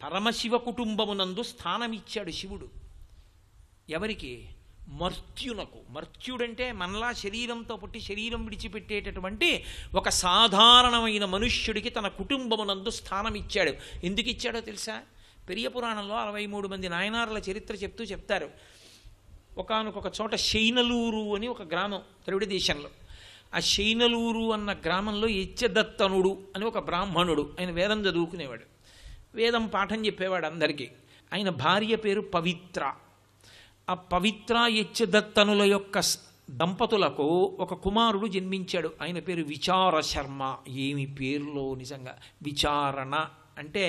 పరమశివ కుటుంబమునందు స్థానమిచ్చాడు శివుడు. ఎవరికి? మర్త్యునకు. మర్త్యుడంటే మనలా శరీరంతో పుట్టి శరీరం విడిచిపెట్టేటటువంటి ఒక సాధారణమైన మనుష్యుడికి తన కుటుంబమునందు స్థానం ఇచ్చాడు. ఎందుకు ఇచ్చాడో తెలుసా? పెరియ పురాణంలో 63 మంది నాయనారుల చరిత్ర చెప్తారు. ఒకానొక చోట శైనలూరు అని ఒక గ్రామం ద్రవిడ దేశంలో. ఆ శైనలూరు అన్న గ్రామంలో యచ్చదత్తనుడు అని ఒక బ్రాహ్మణుడు. ఆయన వేదం చదువుకునేవాడు, వేదం పాఠం చెప్పేవాడు అందరికీ. ఆయన భార్య పేరు పవిత్ర. ఆ పవిత్ర యచ్చదత్తనుల యొక్క దంపతులకు ఒక కుమారుడు జన్మించాడు. ఆయన పేరు విచార శర్మ. ఏమి పేర్లో నిజంగా! విచారణ అంటే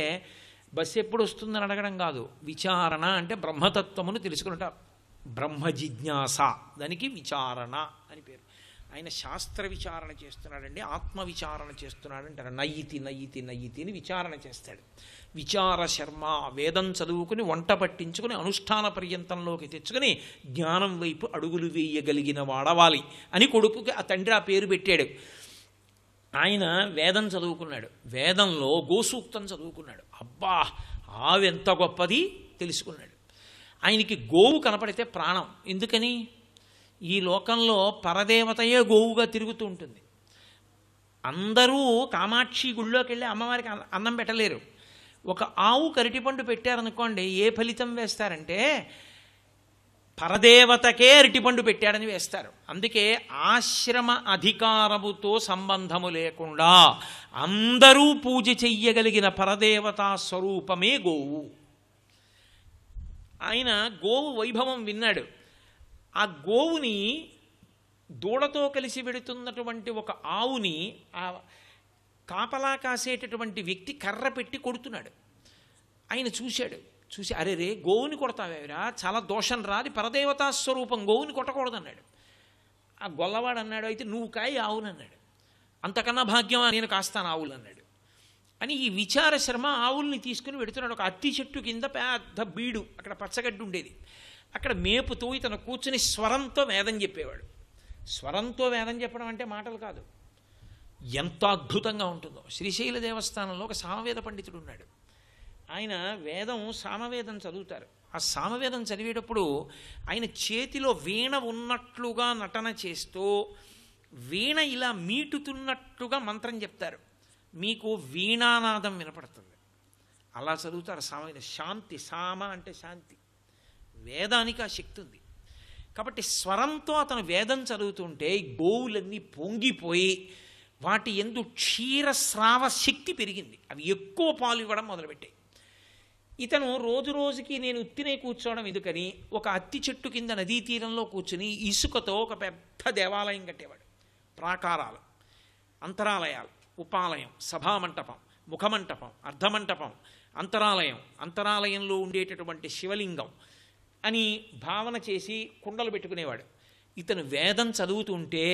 బస్సు ఎప్పుడు వస్తుందని అడగడం కాదు. విచారణ అంటే బ్రహ్మతత్వమును తెలుసుకున్నట, బ్రహ్మ జిజ్ఞాస, దానికి విచారణ అని పేరు. ఆయన శాస్త్ర విచారణ చేస్తున్నాడండి, ఆత్మ విచారణ చేస్తున్నాడు అంటారు. నయ్యితి నయ్యితి నయ్యితి అని విచారణ చేస్తాడు. విచార శర్మ వేదం చదువుకుని వంట పట్టించుకుని అనుష్ఠాన పర్యంతంలోకి తెచ్చుకుని జ్ఞానం వైపు అడుగులు వేయగలిగిన వాడవాలి అని కొడుకుకి ఆ తండ్రి ఆ పేరు పెట్టాడు. ఆయన వేదం చదువుకున్నాడు, వేదంలో గోసూక్తం చదువుకున్నాడు. అబ్బా, ఆవెంత గొప్పది తెలుసుకున్నాడు. ఆయనకి గోవు కనపడితే ప్రాణం. ఎందుకని? ఈ లోకంలో పరదేవతయే గోవుగా తిరుగుతూ ఉంటుంది. అందరూ కామాక్షి గుళ్ళోకి వెళ్ళి అమ్మవారికి అన్నం పెట్టలేరు. ఒక ఆవు అరటిపండు పెట్టారనుకోండి, ఏ ఫలితం వేస్తారంటే పరదేవతకే అరటిపండు పెట్టాడని వేస్తారు. అందుకే ఆశ్రమ అధికారముతో సంబంధము లేకుండా అందరూ పూజ చెయ్యగలిగిన పరదేవతా స్వరూపమే గోవు. ఆయన గోవు వైభవం విన్నాడు. ఆ గోవుని దూడతో కలిసి వెడుతున్నటువంటి ఒక ఆవుని ఆ కాపలా కాసేటటువంటి వ్యక్తి కర్ర పెట్టి కొడుతున్నాడు. ఆయన చూశాడు. చూసి, అరే రే, గోవుని కొడతావేరా, చాలా దోషం రాది, పరదేవతా స్వరూపం, గోవుని కొట్టకూడదన్నాడు. ఆ గొల్లవాడు అన్నాడు, అయితే నువ్వు కాయి ఆవునన్నాడు. అంతకన్నా భాగ్యం నేను కాస్తాను ఆవులు అన్నాడు. అని ఈ విచార శర్మ ఆవుల్ని తీసుకుని వెడుతున్నాడు. ఒక అత్తి చెట్టు కింద పెద్ద బీడు, అక్కడ పచ్చగడ్డి ఉండేది. అక్కడ మేపుతూ ఇతను కూర్చుని స్వరంతో వేదం చెప్పేవాడు. స్వరంతో వేదం చెప్పడం అంటే మాటలు కాదు, ఎంత అద్భుతంగా ఉంటుందో. శ్రీశైల దేవస్థానంలో ఒక సామవేద పండితుడు ఉన్నాడు. ఆయన వేదం సామవేదం చదువుతారు. ఆ సామవేదం చదివేటప్పుడు ఆయన చేతిలో వీణ ఉన్నట్లుగా నటన చేస్తూ వీణ ఇలా మీటుతున్నట్లుగా మంత్రం చెప్తారు. మీకు వీణానాదం వినపడుతుంది. అలా చదువుతారు సామవేదం. శాంతి, సామ అంటే శాంతి. వేదానికి ఆ శక్తి ఉంది. కాబట్టి స్వరంతో అతను వేదం చదువుతుంటే గోవులన్నీ పొంగిపోయి వాటి యందు క్షీరస్రావ శక్తి పెరిగింది. అవి ఎక్కువ పాలు ఇవ్వడం మొదలుపెట్టాయి. ఇతను రోజు రోజుకి నేను ఉత్తినే కూర్చోవడం ఎందుకని ఒక అత్తి చెట్టు కింద నదీ తీరంలో కూర్చుని ఇసుకతో ఒక పెద్ద దేవాలయం కట్టేవాడు. ప్రాకారాలు, అంతరాలయాలు, ఉపాలయం, సభామంటపం, ముఖమంటపం, అర్ధమంటపం, అంతరాలయం, అంతరాలయంలో ఉండేటటువంటి శివలింగం అని భావన చేసి కుండలు పెట్టుకునేవాడు. ఇతను వేదం చదువుతుంటే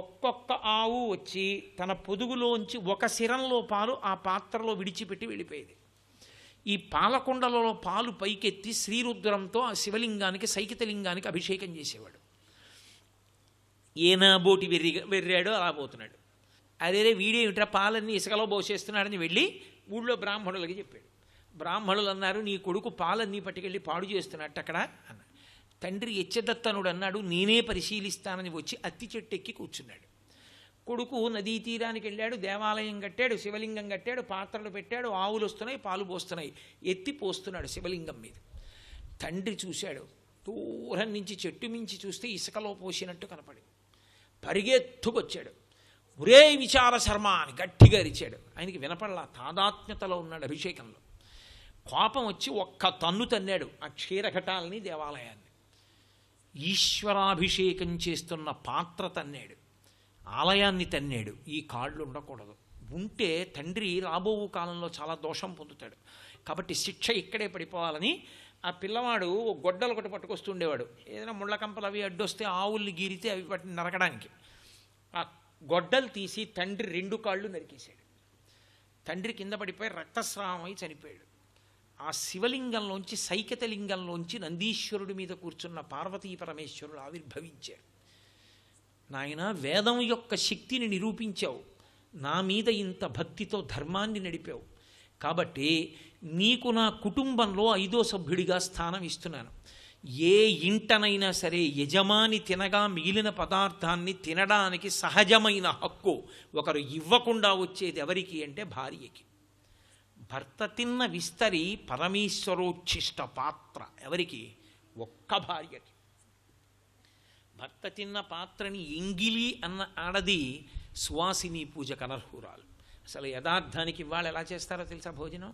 ఒక్కొక్క ఆవు వచ్చి తన పొదుగులోంచి ఒక సిరంలో పాలు ఆ పాత్రలో విడిచిపెట్టి వెళ్ళిపోయేది. ఈ పాలకుండలలో పాలు పైకెత్తి శ్రీరుద్రంతో ఆ శివలింగానికి, సైకితలింగానికి అభిషేకం చేసేవాడు. ఏనా బోటి వెర్రాడో అలా పోతున్నాడు. అదే వీడేమిట్రా పాలన్నీ ఇసుకలో పోసేస్తున్నాడని వెళ్ళి ఊళ్ళో బ్రాహ్మణులకి చెప్పాడు. బ్రాహ్మణులు అన్నారు, నీ కొడుకు పాలన్నీ పట్టుకెళ్ళి పాడు చేస్తున్నట్టు అక్కడ అన్నాడు. తండ్రి యచ్చదత్తనుడు అన్నాడు, నేనే పరిశీలిస్తానని వచ్చి అత్తి చెట్టు ఎక్కి కూర్చున్నాడు. కొడుకు నదీ తీరానికి వెళ్ళాడు, దేవాలయం కట్టాడు, శివలింగం కట్టాడు, పాత్రలు పెట్టాడు, ఆవులు వస్తున్నాయి, పాలు పోస్తున్నాయి, ఎత్తి పోస్తున్నాడు శివలింగం మీద. తండ్రి చూశాడు. దూరం నుంచి చెట్టు మించి చూస్తే ఇసుకలో పోసినట్టు కనపడి పరిగెత్తుకొచ్చాడు. ఒరే విచార శర్మ అని గట్టిగా అరిచాడు. ఆయనకి వినపడలా, తాదాత్మ్యతలో ఉన్నాడు అభిషేకంలో. కోపం వచ్చి ఒక్క తన్ను తన్నాడు ఆ క్షీరఘటాలని, దేవాలయాన్ని. ఈశ్వరాభిషేకం చేస్తున్న పాత్ర తన్నాడు, ఆలయాన్ని తన్నాడు. ఈ కాళ్ళు ఉండకూడదు, ఉంటే తండ్రి రాబో కాలంలో చాలా దోషం పొందుతాడు. కాబట్టి శిక్ష ఇక్కడే పడిపోవాలని ఆ పిల్లవాడు గొడ్డలు ఒకటి పట్టుకొస్తుండేవాడు. ఏదైనా ముళ్ళ కంపలు అవి అడ్డొస్తే ఆవుల్ని గీరితే అవి వాటిని నరకడానికి ఆ గొడ్డలు తీసి తండ్రి 2 కాళ్ళు నరికేశాడు. తండ్రి కింద పడిపోయి రక్తస్రావం అయి చనిపోయాడు. ఆ శివలింగంలోంచి, సైకతలింగంలోంచి నందీశ్వరుడి మీద కూర్చున్న పార్వతీ పరమేశ్వరుడు ఆవిర్భవించారు. నాయన, వేదం యొక్క శక్తిని నిరూపించావు, నా మీద ఇంత భక్తితో ధర్మాన్ని నడిపావు, కాబట్టి నీకు నా కుటుంబంలో 5వ సభ్యుడిగా స్థానం ఇస్తున్నాను. ఏ ఇంటనైనా సరే యజమాని తినగా మిగిలిన పదార్థాన్ని తినడానికి సహజమైన హక్కు ఒకరు ఇవ్వకుండా వచ్చేది ఎవరికి అంటే భార్యకి. భర్త తిన్న విస్తరి పరమేశ్వరోచ్ఛిష్ట పాత్ర ఎవరికి? ఒక్క భార్యకి. భర్త తిన్న పాత్రని ఎంగిలి అన్న ఆడది సువాసిని పూజకు అనర్హురాలు. అసలు యథార్థానికి ఇవాళ ఎలా చేస్తారో తెలుసా భోజనం?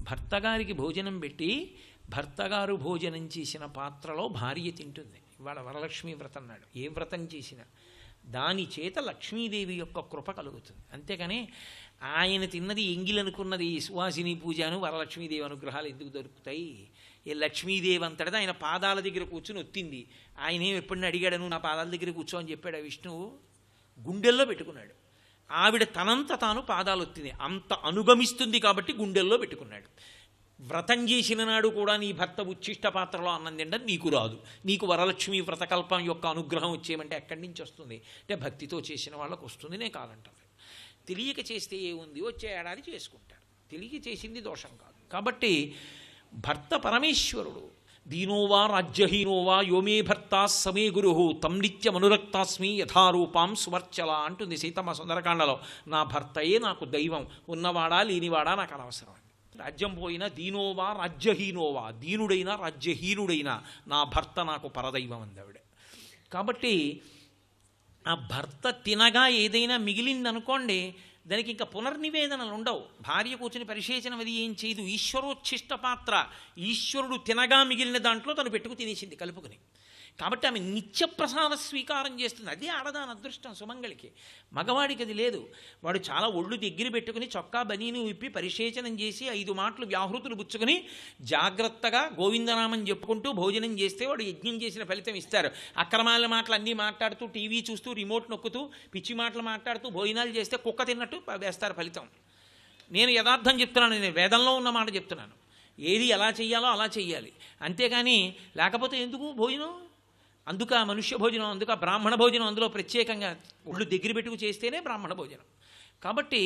భర్తగారికి భోజనం పెట్టి భర్తగారు భోజనం చేసిన పాత్రలో భార్య తింటుంది. ఇవాళ వరలక్ష్మి వ్రతం నాడు ఏ వ్రతం చేసినా దాని చేత లక్ష్మీదేవి యొక్క కృప కలుగుతుంది. అంతేకాని ఆయన తిన్నది ఎంగిలనుకున్నది సువాసిని పూజను వరలక్ష్మీదేవి అనుగ్రహాలు ఎందుకు దొరుకుతాయి? ఏ లక్ష్మీదేవి అంతటిదా ఆయన పాదాల దగ్గర కూర్చుని ఒత్తింది. ఆయనేం ఎప్పుడైనా అడిగాడను నా పాదాల దగ్గర కూర్చో అని చెప్పాడు. ఆ విష్ణువు గుండెల్లో పెట్టుకున్నాడు. ఆవిడ తనంత తాను పాదాలు ఒత్తింది. అంత అనుగమిస్తుంది కాబట్టి గుండెల్లో పెట్టుకున్నాడు. వ్రతం చేసిన నాడు కూడా నీ భర్త ఉచ్ఛిష్ట పాత్రలో అన్నం తింటే నీకు రాదు. నీకు వరలక్ష్మి వ్రతకల్పం యొక్క అనుగ్రహం వచ్చేయమంటే ఎక్కడి నుంచి వస్తుంది? అంటే భక్తితో చేసిన వాళ్ళకు వస్తుంది. నేను కాదంటాను. తెలియక చేస్తే ఏముంది? వచ్చే ఏడాది చేసుకుంటారు. తెలియక చేసింది దోషం కాదు. కాబట్టి భర్త పరమేశ్వరుడు. దీనోవా రాజ్యహీనోవా యోమే భర్త సమే గురు తం నిత్యమనురక్తాస్మి యథారూపాం సువర్చల అంటుంది సీతమ్మ సుందరకాండలో. నా భర్తయే నాకు దైవం, ఉన్నవాడా లేనివాడా నాకు అనవసరం. రాజ్యం పోయినా దీనోవా రాజ్యహీనోవా, దీనుడైనా రాజ్యహీనుడైనా నా భర్త నాకు పరదైవం అందావిడ. కాబట్టి ఆ భర్త తినగా ఏదైనా మిగిలిందనుకోండి, దానికి ఇంకా పునర్నివేదనలు ఉండవు. భార్య కూర్చుని పరిశేచనం అది ఏం చేయదు. ఈశ్వరోచ్ఛిష్ట పాత్ర, ఈశ్వరుడు తినగా మిగిలిన దాంట్లో తను పెట్టుకు తినేసింది కలుపుకుని. కాబట్టి ఆమె నిత్యప్రసాద స్వీకారం చేస్తుంది. అదే ఆడదాని అదృష్టం సుమంగళికి. మగవాడికి అది లేదు. వాడు చాలా ఒళ్ళు దగ్గర పెట్టుకుని చొక్కా బనీను విప్పి పరిశేచనం చేసి 5 మాటలు వ్యాహృతులు పుచ్చుకొని జాగ్రత్తగా గోవిందనామం చెప్పుకుంటూ భోజనం చేస్తే వాడు యజ్ఞం చేసిన ఫలితం ఇస్తారు. అక్రమాల మాటలు అన్నీ మాట్లాడుతూ టీవీ చూస్తూ రిమోట్ నొక్కుతూ పిచ్చి మాటలు మాట్లాడుతూ భోజనాలు చేస్తే కుక్క తిన్నట్టు వేస్తారు ఫలితం. నేను యథార్థం చెప్తున్నాను. నేను వేదంలో ఉన్న మాట చెప్తున్నాను. ఏది ఎలా చెయ్యాలో అలా చెయ్యాలి. అంతేగాని లేకపోతే ఎందుకు భోజనం? అందుక మనుష్య భోజనం, అందుక బ్రాహ్మణ భోజనం, అందులో ప్రత్యేకంగా ఒళ్ళు దగ్గర పెట్టుకు చేస్తేనే బ్రాహ్మణ భోజనం. కాబట్టి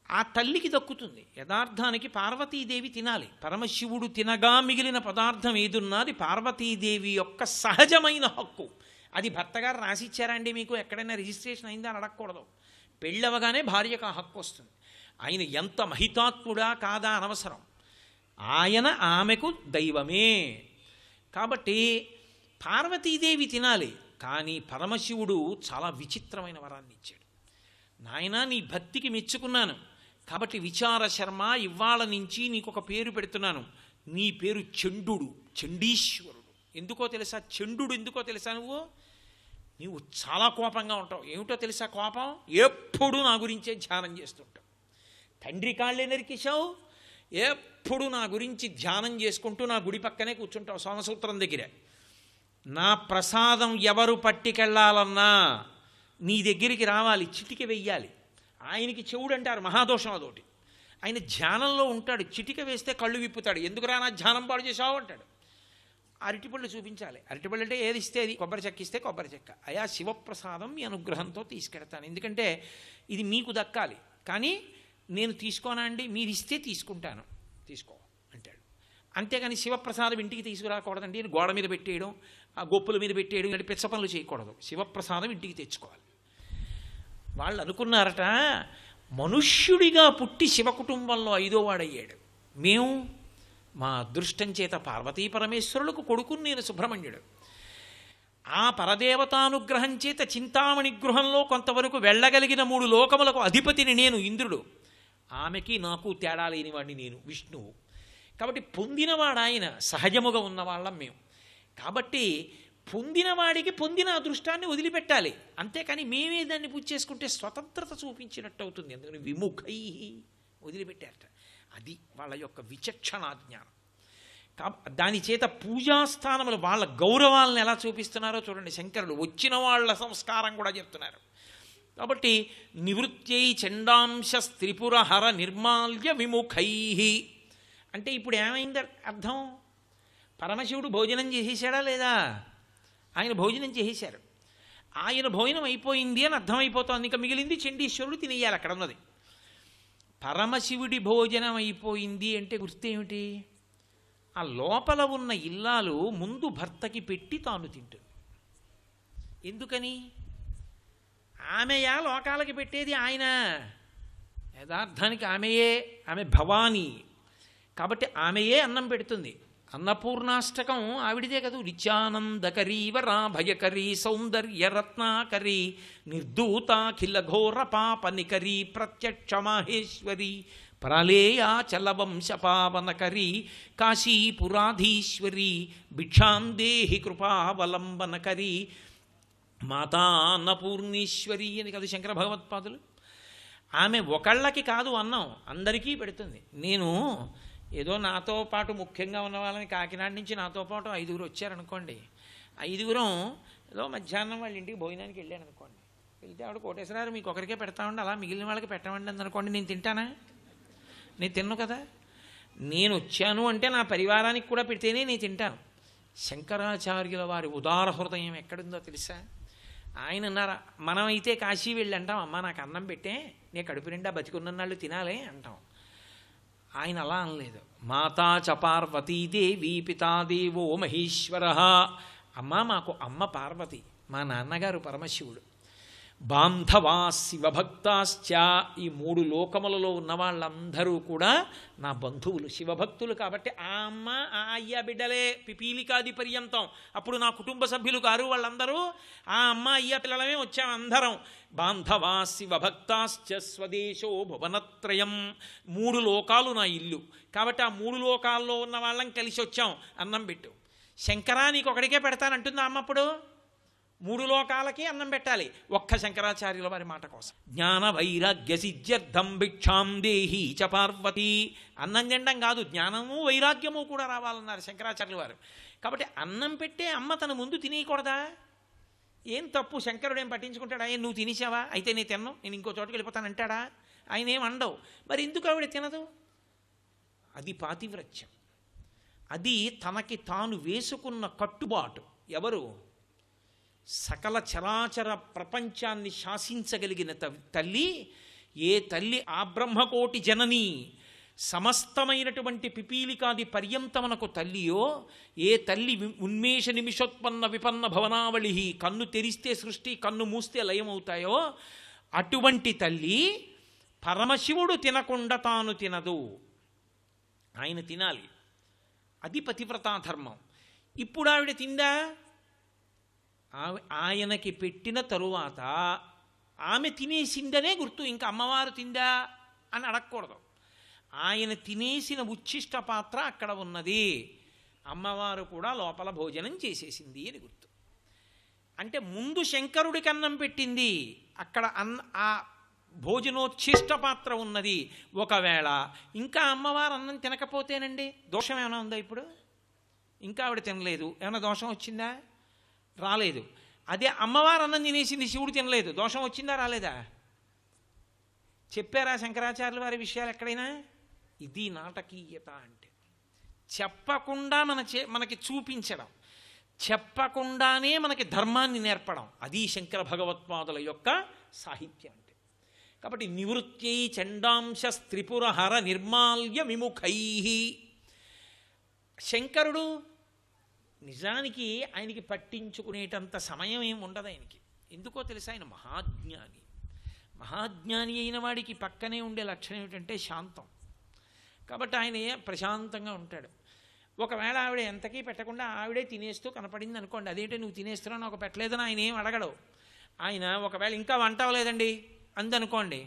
ఆ తల్లికి దక్కుతుంది. యథార్థానికి పార్వతీదేవి తినాలి. పరమశివుడు తినగా మిగిలిన పదార్థం ఏదున్నది పార్వతీదేవి యొక్క సహజమైన హక్కు. అది భర్తగారు రాసిచ్చారా అండి మీకు? ఎక్కడైనా రిజిస్ట్రేషన్ అయిందా అని అడగకూడదు. పెళ్ళవగానే భార్యకు ఆ హక్కు వస్తుంది. ఆయన ఎంత మహితాత్ముడా కాదా అనవసరం. ఆయన ఆమెకు దైవమే. కాబట్టి పార్వతీదేవి తినాలి. కానీ పరమశివుడు చాలా విచిత్రమైన వరాన్ని ఇచ్చాడు. నాయనా నీ భక్తికి మెచ్చుకున్నాను కాబట్టి విచార శర్మ ఇవాళ నుంచి నీకు ఒక పేరు పెడుతున్నాను. నీ పేరు చండుడు, చండీశ్వరుడు. ఎందుకో తెలుసా? చండుడు ఎందుకో తెలుసా? నువ్వు చాలా కోపంగా ఉంటావు. ఏమిటో తెలుసా కోపం? ఎప్పుడు నా గురించే ధ్యానం చేస్తుంటావు. తండ్రి కాళ్ళే నరికేశావు. ఎప్పుడు నా గురించి ధ్యానం చేసుకుంటూ నా గుడి పక్కనే కూర్చుంటావు సోమసూత్రం దగ్గర. నా ప్రసాదం ఎవరు పట్టుకెళ్ళాలన్నా నీ దగ్గరికి రావాలి, చిటిక వెయ్యాలి. ఆయనకి చెవుడు అంటారు, మహాదోషం అదోటి. ఆయన ధ్యానంలో ఉంటాడు, చిటిక వేస్తే కళ్ళు విప్పుతాడు. ఎందుకురా నా ధ్యానం పాడు చేసావు అంటాడు. అరటిపళ్ళు చూపించాలి. అరటిపళ్ళు అంటే ఏది ఇస్తే అది, కొబ్బరి చెక్క ఇస్తే కొబ్బరి చెక్క. అయా శివప్రసాదం మీ అనుగ్రహంతో తీసుకెడతాను, ఎందుకంటే ఇది మీకు దక్కాలి. కానీ నేను తీసుకోనా అండి? మీరు ఇస్తే తీసుకుంటాను, తీసుకో అంటాడు. అంతేగాని శివప్రసాదం ఇంటికి తీసుకురాకూడదండి. గోడ మీద పెట్టేయడం, ఆ గొప్పుల మీద పెట్టేయడం, ఇలాంటి పిచ్చ పనులు చేయకూడదు. శివప్రసాదం ఇంటికి తెచ్చుకోవాలి. వాళ్ళు అనుకున్నారట మనుష్యుడిగా పుట్టి శివ కుటుంబంలో 5వ వాడయ్యాడు. మేము మా అదృష్టం చేత పార్వతీ పరమేశ్వరులకు కొడుకుని నేను సుబ్రహ్మణ్యుడు. ఆ పరదేవతానుగ్రహం చేత చింతామణి గృహంలో కొంతవరకు వెళ్ళగలిగిన 3 లోకములకు అధిపతిని నేను ఇంద్రుడు. ఆమెకి నాకు తేడా లేనివాడిని నేను విష్ణువు. కాబట్టి పొందినవాడు ఆయన, సహజముగా ఉన్నవాళ్ళం మేము. కాబట్టి పొందినవాడికి పొందిన అదృష్టాన్ని వదిలిపెట్టాలి. అంతేకాని మేమే దాన్ని పూజ చేసుకుంటే స్వతంత్రత చూపించినట్టు అవుతుంది. అందుకని విముఖై వదిలిపెట్టారట. అది వాళ్ళ యొక్క విచక్షణా జ్ఞానం. దాని చేత పూజాస్థానములు వాళ్ళ గౌరవాలను ఎలా చూపిస్తున్నారో చూడండి. శంకరుడు వచ్చిన వాళ్ళ సంస్కారం కూడా చెప్తున్నారు. కాబట్టి నివృత్యై చండాంశ త్రిపురహర నిర్మాల్య విముఖై అంటే ఇప్పుడు ఏమైంది అర్థం? పరమశివుడు భోజనం చేసేసాడా లేదా? ఆయన భోజనం చేసేశారు. ఆయన భోజనం అయిపోయింది అని అర్థమైపోతుంది. ఇంకా మిగిలింది చండీశ్వరుడు తినేయాలి. అక్కడ ఉన్నది పరమశివుడి భోజనం అయిపోయింది అంటే గుర్తేమిటి? ఆ లోపల ఉన్న ఇల్లాలు ముందు భర్తకి పెట్టి తాను తింటుంది. ఎందుకని? ఆమెయా లోకాలకి పెట్టేది ఆయన, యథార్థానికి ఆమెయే, ఆమె భవానీ కాబట్టి ఆమెయే అన్నం పెడుతుంది. అన్నపూర్ణాష్టకం ఆవిడిదే కదూ. నిత్యానందకరీ వరాభయకరీ సౌందర్యరత్నాకరీ నిర్దూతాఖిల ఘోర పాపనికరీ ప్రత్యక్ష మాహేశ్వరి ప్రళేయా చలవంశపావనకరీ కాశీపురాధీశ్వరి భిక్షాం దేహి కృపావలంబనకరీ మాతా అన్నపూర్ణేశ్వరి అని కదా శంకర భగవత్పాదులు. ఆమె ఒకళ్ళకి కాదు అన్నం, అందరికీ పెడుతుంది. నేను ఏదో నాతో పాటు ముఖ్యంగా ఉన్న వాళ్ళని కాకినాడ నుంచి నాతో పాటు 5గురు వచ్చారనుకోండి, 5గురం ఏదో మధ్యాహ్నం వాళ్ళ ఇంటికి భోజనానికి వెళ్ళాను అనుకోండి. వెళ్తే ఆవిడ కోటేశ్వరారు మీకు ఒకరికే పెడతామండి, అలా మిగిలిన వాళ్ళకి పెట్టమండి అనుకోండి. నేను తింటానా? నేను తిన్ను కదా. నేను వచ్చాను అంటే నా పరివారానికి కూడా పెడితేనే నేను తింటాను. శంకరాచార్యుల వారి ఉదార హృదయం ఎక్కడుందో తెలుసా? ఆయన అన్నారా, మనమైతే కాశీ వెళ్ళి అంటాం, అమ్మ నాకు అన్నం పెట్టే, నేను కడుపు నిండా బతికున్నన్నాళ్ళు తినాలి అంటాం. ఆయన అలా అనలేదు. మాతా చ పార్వతీదేవి పితాదేవో మహేశ్వర. అమ్మ మాకు అమ్మ పార్వతి, మా నాన్నగారు పరమశివుడు. బాంధవా శివభక్తాశ్చ, ఈ 3 లోకములలో ఉన్న వాళ్ళందరూ కూడా నా బంధువులు, శివభక్తులు. కాబట్టి ఆ అమ్మ ఆ అయ్య బిడ్డలే పిపీలికాది పర్యంతం. అప్పుడు నా కుటుంబ సభ్యులు కారు వాళ్ళందరూ, ఆ అమ్మ అయ్య పిల్లలమే వచ్చాం అందరం. బాంధవా శివభక్తాశ్చ స్వదేశో భువనత్రయం, 3 లోకాలు నా ఇల్లు. కాబట్టి ఆ 3 లోకాల్లో ఉన్న వాళ్ళం కలిసి వచ్చాం, అన్నం పెట్టు. శంకరా నీకు ఒకడికే పెడతానంటుందా అమ్మ? అప్పుడు 3 లోకాలకి అన్నం పెట్టాలి. ఒక్క శంకరాచార్యుల వారి మాట కోసం. జ్ఞాన వైరాగ్య సిద్ధ్యర్థం భిక్షాం దేహి చ పార్వతి. అన్నం తినడం కాదు, జ్ఞానము వైరాగ్యము కూడా రావాలన్నారు శంకరాచార్యుల వారు. కాబట్టి అన్నం పెట్టే అమ్మ తన ముందు తినేయకూడదా? ఏం తప్పు? శంకరుడు ఏం పట్టించుకుంటాడా? నువ్వు తినేసావా, అయితే నేను తిన్నాను, నేను ఇంకో చోటుకి వెళ్ళిపోతాను అంటాడా? ఆయన ఏం అండవు. మరి ఎందుకు ఆవిడ తినదు? అది పాతివ్రత్యం. అది తనకి తాను వేసుకున్న కట్టుబాటు. ఎవరు? సకల చరాచర ప్రపంచాన్ని శాసించగలిగిన తల్లి. ఏ తల్లి ఆ బ్రహ్మకోటి జనని, సమస్తమైనటువంటి పిపీలికాది పర్యంతమునకు తల్లియో, ఏ తల్లి ఉన్మేష నిమిషోత్పన్న విపన్న భవనావళి, కన్ను తెరిస్తే సృష్టి, కన్ను మూస్తే లయమవుతాయో, అటువంటి తల్లి పరమశివుడు తినకుండా తాను తినదు, ఆయన తినాలి. అది పతివ్రతా ధర్మం. ఇప్పుడు ఆవిడ తిందా? ఆయనకి పెట్టిన తరువాత ఆమె తినేసిందనే గుర్తు. ఇంకా అమ్మవారు తిందా అని అడగకూడదు. ఆయన తినేసిన ఉచ్ఛిష్ట పాత్ర అక్కడ ఉన్నది, అమ్మవారు కూడా లోపల భోజనం చేసేసింది అని గుర్తు. అంటే ముందు శంకరుడికి అన్నం పెట్టింది, అక్కడ ఆ భోజనోచ్ఛిష్ట పాత్ర ఉన్నది. ఒకవేళ ఇంకా అమ్మవారు అన్నం తినకపోతేనండి దోషం ఏమైనా ఉందా? ఇప్పుడు ఇంకా ఆవిడ తినలేదు, ఏమైనా దోషం వచ్చిందా? రాలేదు. అదే అమ్మవారు అన్నం తినేసింది, శివుడు తినలేదు, దోషం వచ్చిందా రాలేదా? చెప్పారా శంకరాచార్యుల వారి విషయాలు ఎక్కడైనా? ఇది నాటకీయత అంటే. చెప్పకుండా మనకి చూపించడం, చెప్పకుండానే మనకి ధర్మాన్ని నేర్పడం, అది శంకర భగవత్పాదుల యొక్క సాహిత్యం అంటే. కాబట్టి నివృత్యై చండాంశ త్రిపురహర నిర్మాల్య విముఖై. శంకరుడు నిజానికి ఆయనకి పట్టించుకునేటంత సమయం ఏమి ఉండదు ఆయనకి. ఎందుకో తెలుసా? ఆయన మహాజ్ఞాని. మహాజ్ఞాని అయిన వాడికి పక్కనే ఉండే లక్షణం ఏమిటంటే శాంతం. కాబట్టి ఆయన ప్రశాంతంగా ఉంటాడు. ఒకవేళ ఆవిడ ఎంతకీ పెట్టకుండా ఆవిడే తినేస్తూ కనపడింది అనుకోండి, అదేంటి నువ్వు తినేస్తున్నావు నాకు పెట్టలేదని ఆయన ఏం అడగడు. ఆయన ఒకవేళ ఇంకా వంట అవ్వలేదండి అందనుకోండి,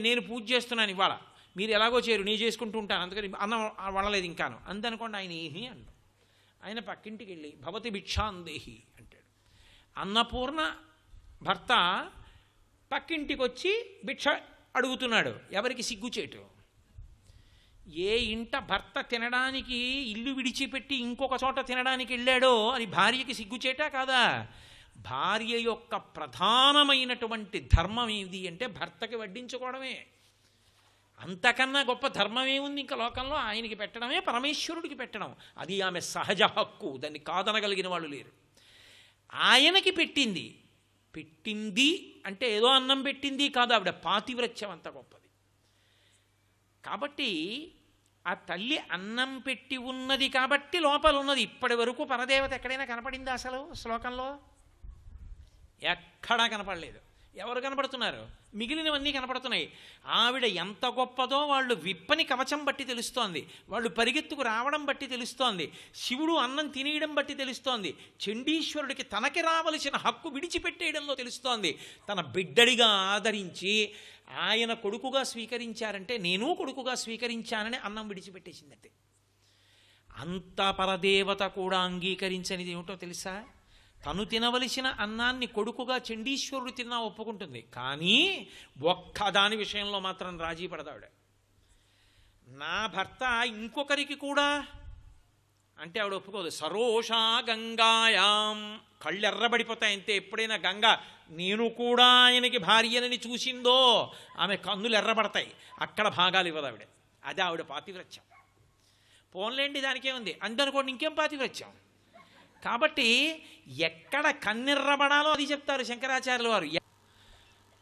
నేను పూజ చేస్తున్నాను ఇవాళ, మీరు ఎలాగో చేయరు, నేను చేసుకుంటూ ఉంటాను, అందుకని అన్నం వండలేదు ఇంకాను అందనుకోండి, ఆయన ఏమీ అండు. ఆయన పక్కింటికి వెళ్ళి భవతి భిక్షాందేహి అంటాడు. అన్నపూర్ణ భర్త పక్కింటికి వచ్చి భిక్ష అడుగుతున్నాడు. ఎవరికి సిగ్గుచేటు? ఏ ఇంట భర్త తినడానికి ఇల్లు విడిచిపెట్టి ఇంకొక చోట తినడానికి వెళ్ళాడో అది భార్యకి సిగ్గుచేటా కాదా? భార్య యొక్క ప్రధానమైనటువంటి ధర్మం ఏది అంటే భర్తకి వడ్డించుకోవడమే. అంతకన్నా గొప్ప ధర్మం ఏముంది ఇంకా లోకంలో? ఆయనకి పెట్టడమే, పరమేశ్వరుడికి పెట్టడం. అది ఆమె సహజ హక్కు, దాన్ని కాదనగలిగిన వాళ్ళు లేరు. ఆయనకి పెట్టింది అంటే ఏదో అన్నం పెట్టింది కాదు, ఆవిడ పాతివ్రత్యం అంత గొప్పది. కాబట్టి ఆ తల్లి అన్నం పెట్టి ఉన్నది కాబట్టి లోపల ఉన్నది. ఇప్పటి వరకు పరదేవత ఎక్కడైనా కనపడిందా అసలు శ్లోకంలో? ఎక్కడా కనపడలేదు. ఎవరు కనపడుతున్నారు? మిగిలినవన్నీ కనపడుతున్నాయి. ఆవిడ ఎంత గొప్పదో వాళ్ళు విప్పని కవచం బట్టి తెలుస్తోంది, వాళ్ళు పరిగెత్తుకు రావడం బట్టి తెలుస్తోంది, శివుడు అన్నం తినేయడం బట్టి తెలుస్తోంది, చండీశ్వరుడికి తనకి రావలసిన హక్కు విడిచిపెట్టేయడంలో తెలుస్తోంది. తన బిడ్డడిగా ఆదరించి ఆయన కొడుకుగా స్వీకరించారంటే నేను కొడుకుగా స్వీకరించానని అన్నం విడిచిపెట్టేసిందంటే. అంత పరదేవత కూడా అంగీకరించనిది ఏమిటో తెలుసా? తను తినవలసిన అన్నాన్ని కొడుకుగా చండీశ్వరుడు తిన్నా ఒప్పుకుంటుంది, కానీ ఒక్కదాని విషయంలో మాత్రం రాజీ పడదావిడ. నా భర్త ఇంకొకరికి కూడా అంటే ఆవిడ ఒప్పుకోదు. సరోషా గంగాయాం, కళ్ళు ఎర్రబడిపోతాయి అంతే. ఎప్పుడైనా గంగ నేను కూడా ఆయనకి భార్యనని చూసిందో ఆమె కన్నులు ఎర్రబడతాయి. అక్కడ భాగాలు ఇవ్వదు ఆవిడ. అదే ఆవిడ పాతివ్రత్యం. పోన్లేండి, దానికే ఉంది అందనుకోండి, ఇంకేం పాతివ్రత్యం. కాబట్టి ఎక్కడ కన్నెర్రబడాలో అది చెప్తారు శంకరాచార్యుల వారు.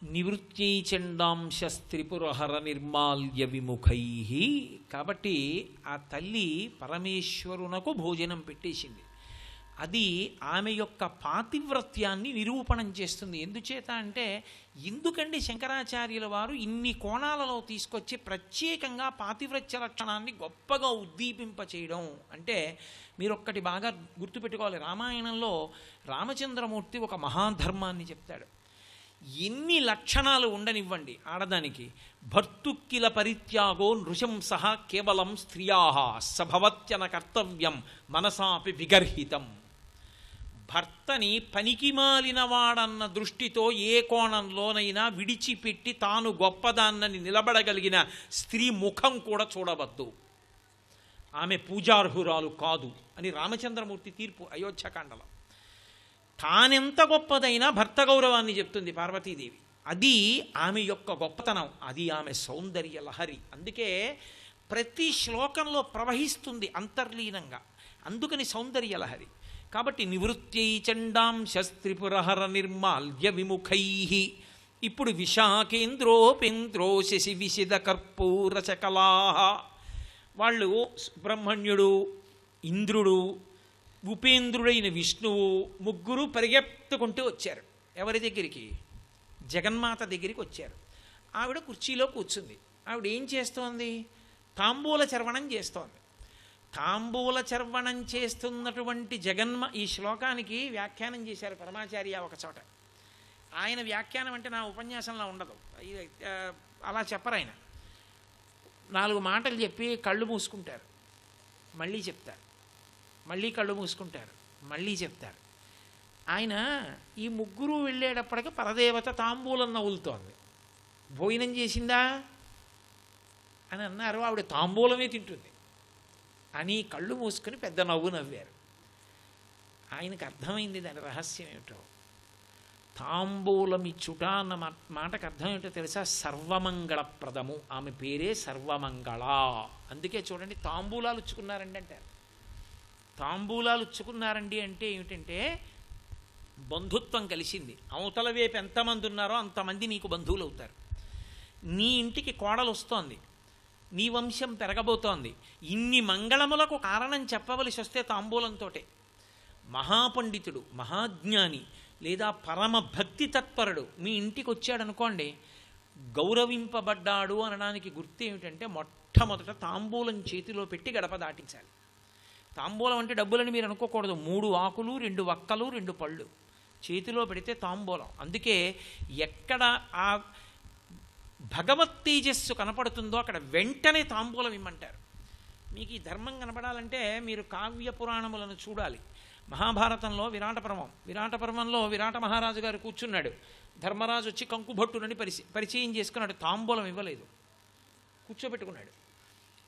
నివృత్యై చండాంశస్త్రిపురహర నిర్మాల్య విముఖై. కాబట్టి ఆ తల్లి పరమేశ్వరునకు భోజనం పెట్టేసింది. అది ఆమె యొక్క పాతివ్రత్యాన్ని నిరూపణం చేస్తుంది. ఎందుచేత అంటే, ఎందుకండి శంకరాచార్యుల వారు ఇన్ని కోణాలలో తీసుకొచ్చి ప్రత్యేకంగా పాతివ్రత్య లక్షణాన్ని గొప్పగా ఉద్దీపింపచేయడం అంటే, మీరు ఒక్కటి బాగా గుర్తుపెట్టుకోవాలి. రామాయణంలో రామచంద్రమూర్తి ఒక మహాధర్మాన్ని చెప్తాడు. ఎన్ని లక్షణాలు ఉండనివ్వండి ఆడదానికి, భర్తుక్కిల పరిత్యాగో నృశంస కేవలం స్త్రియా సభవత్యన కర్తవ్యం మనసాపి విగర్హితం. భర్తని పనికిమాలిన వాడన్న దృష్టితో ఏ కోణంలోనైనా విడిచిపెట్టి తాను గొప్పదాన్నని నిలబడగలిగిన స్త్రీ ముఖం కూడా చూడవద్దు, ఆమె పూజార్హురాలు కాదు అని రామచంద్రమూర్తి తీర్పు అయోధ్యకాండలో. తానెంత గొప్పదైనా భర్త గౌరవాన్ని చెప్తుంది పార్వతీదేవి. అది ఆమె యొక్క గొప్పతనం, అది ఆమె సౌందర్య లహరి. అందుకే ప్రతి శ్లోకంలో ప్రవహిస్తుంది అంతర్లీనంగా, అందుకని సౌందర్య లహరి. కాబట్టి నివృత్యై చండాంశస్త్రిపురహర నిర్మాల్య విముఖై. ఇప్పుడు విశాఖేంద్రోపేంద్రో శశి విశిద కర్పూర చకలా. వాళ్ళు సుబ్రహ్మణ్యుడు, ఇంద్రుడు, ఉపేంద్రుడైన విష్ణువు ముగ్గురు పరిగెత్తుకుంటూ వచ్చారు. ఎవరి దగ్గరికి? జగన్మాత దగ్గరికి వచ్చారు. ఆవిడ కుర్చీలో కూర్చుంది. ఆవిడ ఏం చేస్తోంది? తాంబూల చర్వణం చేస్తోంది. తాంబూల చర్వణం చేస్తున్నటువంటి ఈ శ్లోకానికి వ్యాఖ్యానం చేశారు పరమాచార్య ఒక చోట. ఆయన వ్యాఖ్యానం అంటే నా ఉపన్యాసంలో ఉండదు, అలా చెప్పరు ఆయన. 4 మాటలు చెప్పి కళ్ళు మూసుకుంటారు, మళ్ళీ చెప్తారు, మళ్ళీ కళ్ళు మూసుకుంటారు, మళ్ళీ చెప్తారు. ఆయన ఈ ముగ్గురు వెళ్ళేటప్పటికి పరదేవత తాంబూలం నవ్వులుతోంది. భోజనం చేసిందా అని అన్నారు. ఆవిడ తాంబూలమే తింటుంది అని కళ్ళు మూసుకొని పెద్ద నవ్వు నవ్వారు. ఆయనకు అర్థమైంది దాని రహస్యం ఏమిటో. తాంబూలమిచ్చుట అన్న మాటకు అర్థం ఏమిటో తెలుసా? సర్వమంగళప్రదము. ఆమె పేరే సర్వమంగళ. అందుకే చూడండి, తాంబూలాలు ఇచ్చుకున్నారండి అంటారు. తాంబూలాలు ఇచ్చుకున్నారండి అంటే ఏమిటంటే బంధుత్వం కలిసింది. అవతల వైపు ఎంతమంది ఉన్నారో అంతమంది నీకు బంధువులు అవుతారు. నీ ఇంటికి కోడలు వస్తోంది, నీ వంశం పెరగబోతోంది. ఇన్ని మంగళములకు కారణం చెప్పవలసి వస్తే తాంబూలంతోటే. మహాపండితుడు, మహాజ్ఞాని లేదా పరమ భక్తి తత్పరుడు మీ ఇంటికి వచ్చాడనుకోండి, గౌరవింపబడ్డాడు అనడానికి గుర్తు ఏమిటంటే మొట్టమొదట తాంబూలం చేతిలో పెట్టి గడప దాటించాలి. తాంబూలం అంటే డబ్బులని మీరు అనుకోకూడదు. 3 ఆకులు, 2 వక్కలు, 2 పళ్ళు చేతిలో పెడితే తాంబూలం. అందుకే ఎక్కడ ఆ భగవత్ తేజస్సు కనపడుతుందో అక్కడ వెంటనే తాంబూలం ఇమ్మంటారు. మీకు ఈ ధర్మం కనపడాలంటే మీరు కావ్య పురాణములను చూడాలి. మహాభారతంలో విరాట పర్వంలో విరాట మహారాజు గారు కూర్చున్నాడు. ధర్మరాజు వచ్చి కంకుభట్టునని పరిచయం చేసుకున్నాడు. తాంబూలం ఇవ్వలేదు, కూర్చోబెట్టుకున్నాడు.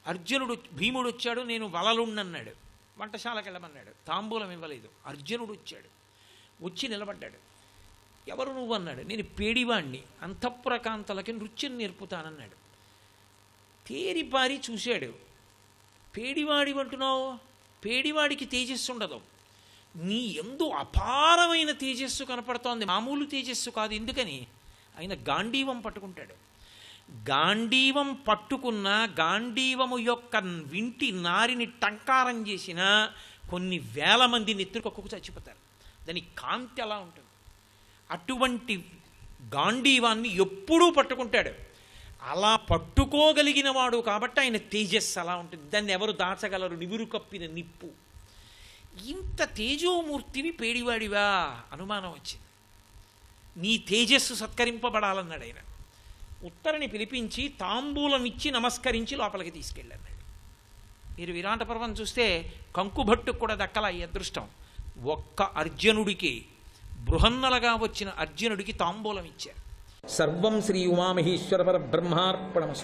అర్జునుడు, భీముడు వచ్చాడు, నేను వలలున్నన్నాడు, వంటశాలకు వెళ్ళమన్నాడు, తాంబూలం ఇవ్వలేదు. అర్జునుడు వచ్చాడు, వచ్చి నిలబడ్డాడు. ఎవరు నువ్వు అన్నాడు. నేను పేడివాణ్ణి, అంతఃపురకాంతలకి నృత్యం నేర్పుతానన్నాడు. తేరిపారి చూశాడు. పేడివాడి అంటున్నావు, పేడివాడికి తేజస్సు ఉండదు, నీ యందు అపారమైన తేజస్సు కనపడుతోంది, మామూలు తేజస్సు కాదు. ఎందుకని? ఆయన గాంధీవం పట్టుకుంటాడు. గాంధీవం పట్టుకున్న గాంధీవము యొక్క వింటి నారిని టంకారం చేసిన కొన్ని వేల మంది నెత్తురుకొక్కు చచ్చిపోతారు. దాని కాంతి అలా ఉంటుంది. అటువంటి గాంధీవాన్ని ఎప్పుడూ పట్టుకుంటాడు. అలా పట్టుకోగలిగిన వాడు కాబట్టి ఆయన తేజస్సు అలా ఉంటుంది. దాన్ని ఎవరు దాచగలరు? నివురు కప్పిన నిప్పు. ఇంత తేజోమూర్తివి పేడివాడివా? అనుమానం వచ్చింది. నీ తేజస్సు సత్కరింపబడాలన్నాడు ఆయన. ఉత్తరని పిలిపించి తాంబూలం ఇచ్చి నమస్కరించి లోపలికి తీసుకెళ్ళాడు. మీరు విరాట పర్వం చూస్తే కంకుభట్టుకు కూడా దక్కల ఈ అదృష్టం. ఒక్క అర్జునుడికి, బృహన్నలగా వచ్చిన అర్జునుడికి తాంబూలం ఇచ్చారు. సర్వం శ్రీ ఉమామహేశ్వర పరబ్రహ్మార్పణమస్తు.